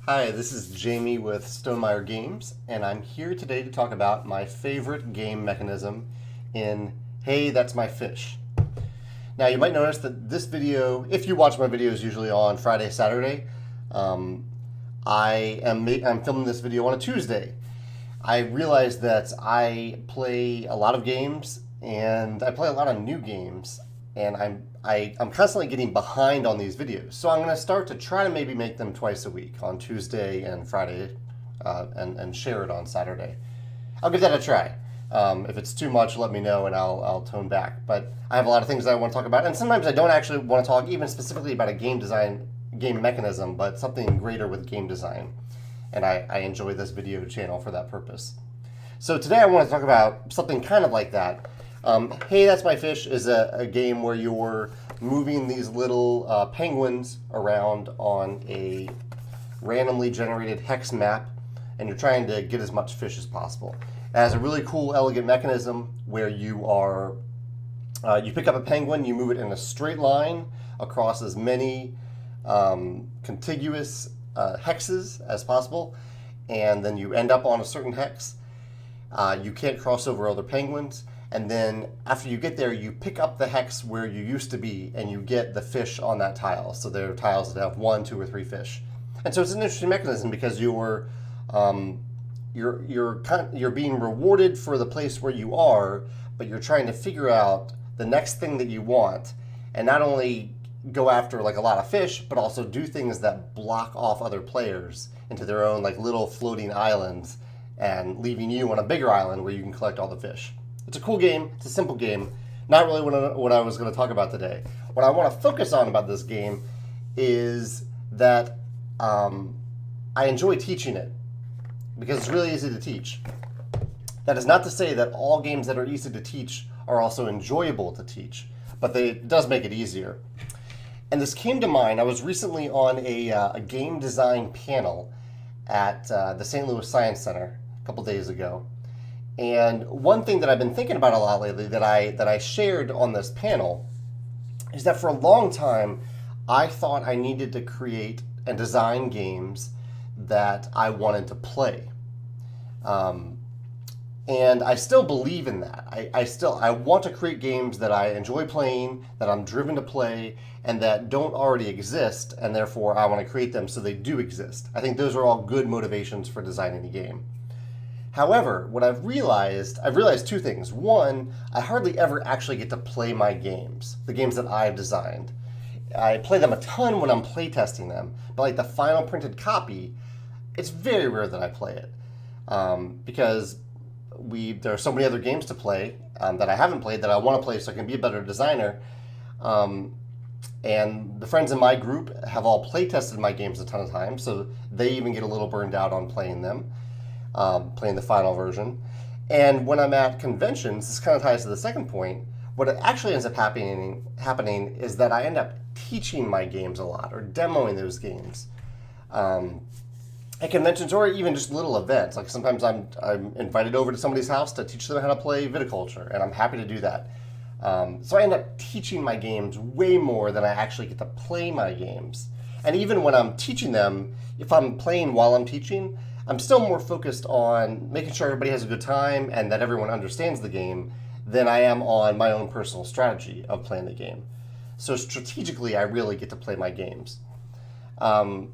Hi, this is Jamey with Stonemeyer Games, and I'm here today to talk about my favorite game mechanism in Hey, That's My Fish. Now, you might notice that this video, if you watch my videos usually on Friday, Saturday, I'm filming this video on a Tuesday. I realized that I play a lot of games, and I play a lot of new games, and I'm constantly getting behind on these videos. So I'm going to start to try to maybe make them twice a week on Tuesday and Friday, and share it on Saturday. I'll give that a try. If it's too much, let me know and I'll tone back. But I have a lot of things that I want to talk about, and sometimes I don't actually want to talk even specifically about a game mechanism, but something greater with game design. And I enjoy this video channel for that purpose. So today I want to talk about something kind of like that. Hey, That's My Fish is a game where you're moving these little penguins around on a randomly generated hex map, and you're trying to get as much fish as possible. It has a really cool, elegant mechanism where you pick up a penguin, you move it in a straight line across as many contiguous hexes as possible, and then you end up on a certain hex. You can't cross over other penguins. And then after you get there, you pick up the hex where you used to be, and you get the fish on that tile. So there are tiles that have 1, 2, or 3 fish. And so it's an interesting mechanism because you're being rewarded for the place where you are, but you're trying to figure out the next thing that you want, and not only go after like a lot of fish, but also do things that block off other players into their own like little floating islands, and leaving you on a bigger island where you can collect all the fish. It's a cool game. It's a simple game. Not really what I was going to talk about today. What I want to focus on about this game is that I enjoy teaching it because it's really easy to teach. That is not to say that all games that are easy to teach are also enjoyable to teach, but it does make it easier. And this came to mind. I was recently on a game design panel at the St. Louis Science Center a couple days ago. And one thing that I've been thinking about a lot lately that I shared on this panel is that for a long time, I thought I needed to create and design games that I wanted to play. And I still believe in that. I want to create games that I enjoy playing, that I'm driven to play, and that don't already exist, and therefore I want to create them so they do exist. I think those are all good motivations for designing a game. However, what I've realized two things. One, I hardly ever actually get to play my games, the games that I've designed. I play them a ton when I'm playtesting them, but like the final printed copy, it's very rare that I play it because there are so many other games to play that I haven't played that I want to play so I can be a better designer. And the friends in my group have all playtested my games a ton of times, so they even get a little burned out on playing them. Playing the final version. And when I'm at conventions, this kind of ties to the second point, what actually ends up happening is that I end up teaching my games a lot, or demoing those games. At conventions, or even just little events. Like sometimes I'm invited over to somebody's house to teach them how to play Viticulture, and I'm happy to do that. So I end up teaching my games way more than I actually get to play my games. And even when I'm teaching them, if I'm playing while I'm teaching, I'm still more focused on making sure everybody has a good time and that everyone understands the game than I am on my own personal strategy of playing the game. So strategically, I really get to play my games. And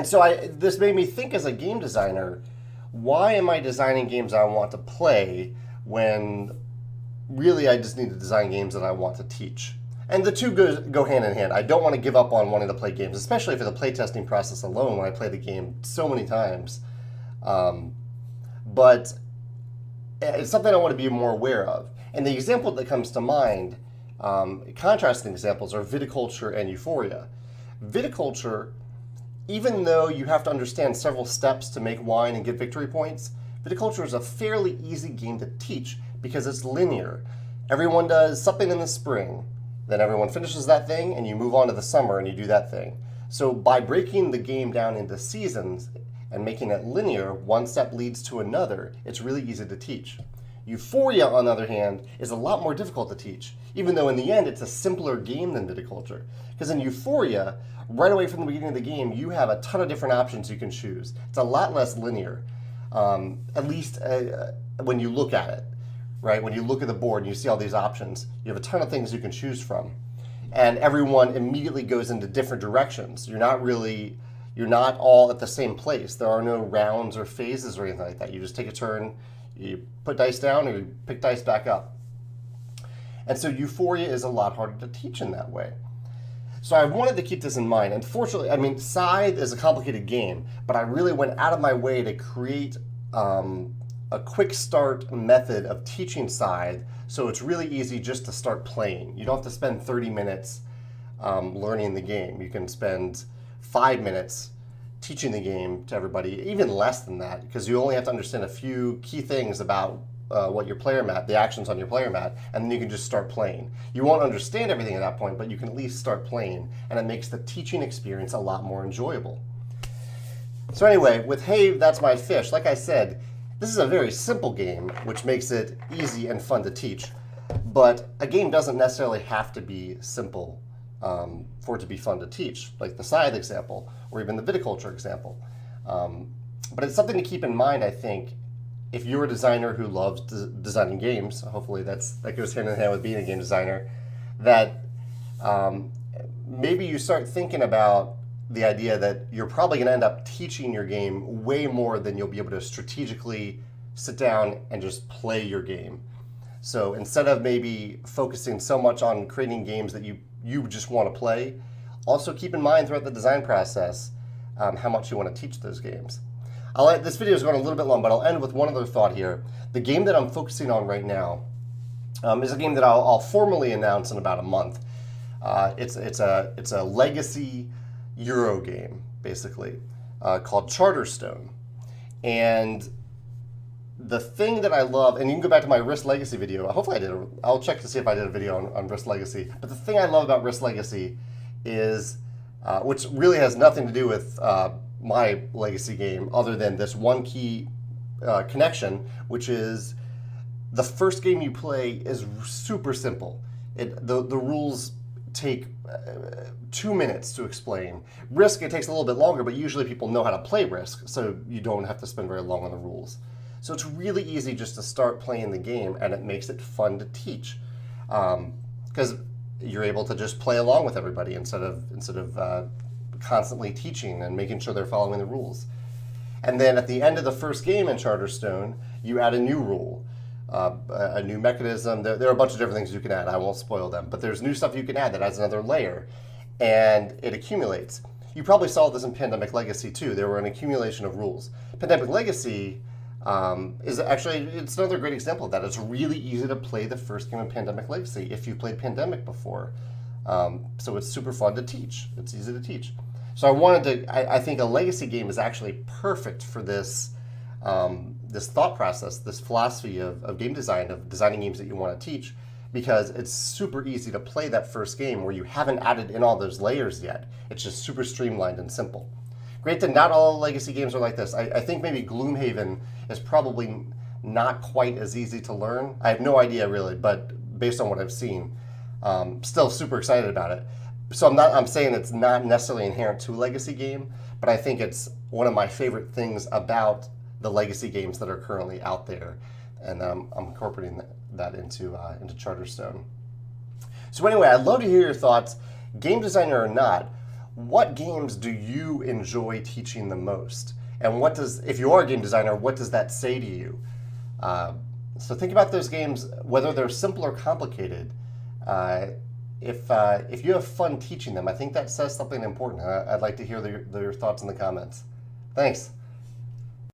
so this made me think as a game designer, why am I designing games I want to play when really I just need to design games that I want to teach? And the two go hand in hand. I don't want to give up on wanting to play games, especially for the playtesting process alone when I play the game so many times. But it's something I want to be more aware of. And the example that comes to mind, contrasting examples, are Viticulture and Euphoria. Viticulture, even though you have to understand several steps to make wine and get victory points, Viticulture is a fairly easy game to teach because it's linear. Everyone does something in the spring. Then everyone finishes that thing, and you move on to the summer and you do that thing. So by breaking the game down into seasons and making it linear, one step leads to another, it's really easy to teach. Euphoria, on the other hand, is a lot more difficult to teach, even though in the end it's a simpler game than Viticulture. Because in Euphoria, right away from the beginning of the game, you have a ton of different options you can choose. It's a lot less linear, at least when you look at it, right? When you look at the board and you see all these options, you have a ton of things you can choose from. And everyone immediately goes into different directions. You're not all at the same place. There are no rounds or phases or anything like that. You just take a turn, you put dice down, or you pick dice back up. And so Euphoria is a lot harder to teach in that way. So I wanted to keep this in mind. Unfortunately, I mean, Scythe is a complicated game, but I really went out of my way to create a quick start method of teaching Scythe, so it's really easy just to start playing. You don't have to spend 30 minutes learning the game. You can spend 5 minutes teaching the game to everybody, even less than that, because you only have to understand a few key things about what your player mat, the actions on your player mat, and then you can just start playing. You won't understand everything at that point, but you can at least start playing, and it makes the teaching experience a lot more enjoyable. So anyway, with Hey, That's My Fish, like I said, this is a very simple game, which makes it easy and fun to teach. But a game doesn't necessarily have to be simple for it to be fun to teach, like the Scythe example, or even the Viticulture example. But it's something to keep in mind, I think, if you're a designer who loves designing games, hopefully that goes hand in hand with being a game designer, that maybe you start thinking about the idea that you're probably going to end up teaching your game way more than you'll be able to strategically sit down and just play your game. So instead of maybe focusing so much on creating games that you just want to play, also keep in mind throughout the design process how much you want to teach those games. This video is going a little bit long, but I'll end with one other thought here. The game that I'm focusing on right now is a game that I'll formally announce in about a month. It's a legacy Euro game, basically, called Charterstone. And the thing that I love, and you can go back to my Risk Legacy video. Hopefully I'll check to see if I did a video on Risk Legacy. But the thing I love about Risk Legacy is, which really has nothing to do with my legacy game other than this one key connection, which is the first game you play is super simple. The rules take 2 minutes to explain. Risk, it takes a little bit longer, but usually people know how to play Risk, so you don't have to spend very long on the rules. So it's really easy just to start playing the game, and it makes it fun to teach, because you're able to just play along with everybody instead of constantly teaching and making sure they're following the rules. And then at the end of the first game in Charterstone, you add a new rule, a new mechanism. There are a bunch of different things you can add. I won't spoil them, but there's new stuff you can add that adds another layer, and it accumulates. You probably saw this in Pandemic Legacy too. There were an accumulation of rules. Pandemic Legacy is actually, it's another great example of that. It's really easy to play the first game in Pandemic Legacy if you played Pandemic before. So it's super fun to teach. It's easy to teach. So I think a legacy game is actually perfect for this this thought process, this philosophy of game design, of designing games that you want to teach, because it's super easy to play that first game where you haven't added in all those layers yet. It's just super streamlined and simple. Granted, not all legacy games are like this. I think maybe Gloomhaven is probably not quite as easy to learn. I have no idea really, but based on what I've seen, still super excited about it. So I'm saying it's not necessarily inherent to a legacy game, but I think it's one of my favorite things about the legacy games that are currently out there, and I'm incorporating that into Charterstone. So anyway, I'd love to hear your thoughts, game designer or not. What games do you enjoy teaching the most? And if you are a game designer, what does that say to you? So think about those games, whether they're simple or complicated. If you have fun teaching them, I think that says something important. I'd like to hear your thoughts in the comments. Thanks.